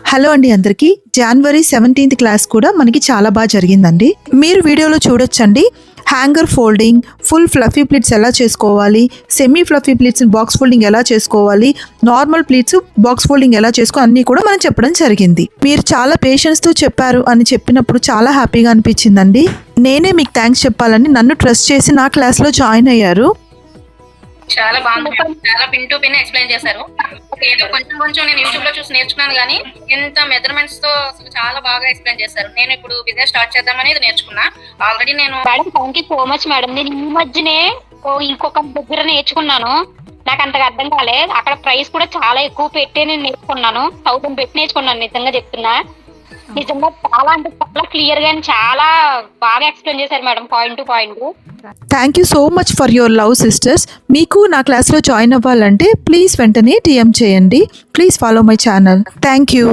Hello అండి అందరికీ. జనవరి 17th class కూడా మనకి చాలా బాగా జరిగిందండి. మీరు వీడియోలో చూడొచ్చండి. Hanger folding, full fluffy pleats ఎలా చేసుకోవాలి, semi fluffy pleats box folding ఎలా చేసుకోవాలి, నార్మల్ ప్లీట్స్ బాక్స్ ఫోల్డింగ్ ఎలా చేసుకోవాలి అన్నీ కూడా మనం చెప్పడం జరిగింది. మీరు చాలా పేషెన్స్తో చెప్పారు అని చెప్పినప్పుడు చాలా హ్యాపీగా అనిపించిందండి. నేనే మీకు థ్యాంక్స్ చెప్పాలని నన్ను ట్రస్ట్ చేసి నా క్లాస్లో జాయిన్ అయ్యారు. చాలా బాగుంది. చాలా పిన్ టు పిన్ ఎక్స్ప్లెయిన్ చేశారు. ఏదో కొంచెం నేను యూట్యూబ్ లో చూసి నేర్చుకున్నాను కానీ ఇంత మెజర్మెంట్స్ తో అసలు చాలా బాగా ఎక్స్ప్లెయిన్ చేశారు. నేను ఇప్పుడు బిజినెస్ స్టార్ట్ చేద్దామని ఇది నేర్చుకున్నా. ఆల్రెడీ నేను madam thank you so much madam. నేను ఈ మధ్యనే ఇంకొక దగ్గర నేర్చుకున్నాను. నాకు అంతగా అర్థం కాలేదు. అక్కడ ప్రైస్ కూడా చాలా ఎక్కువ పెట్టి నేను నేర్చుకున్నాను. 1000 పెట్టి నేర్చుకున్నాను. నిజంగా చెప్తున్నా. నిజంగా చాలా అంటే చాలా క్లియర్ గా చాలా బాగా ఎక్స్ప్లెయిన్ చేశారు madam, point to point. Thank you so much for your love sisters. మీకు నా క్లాస్లో జాయిన్ అవ్వాలంటే ప్లీజ్ వెంటనే DM చేయండి. Please follow my channel. Thank you.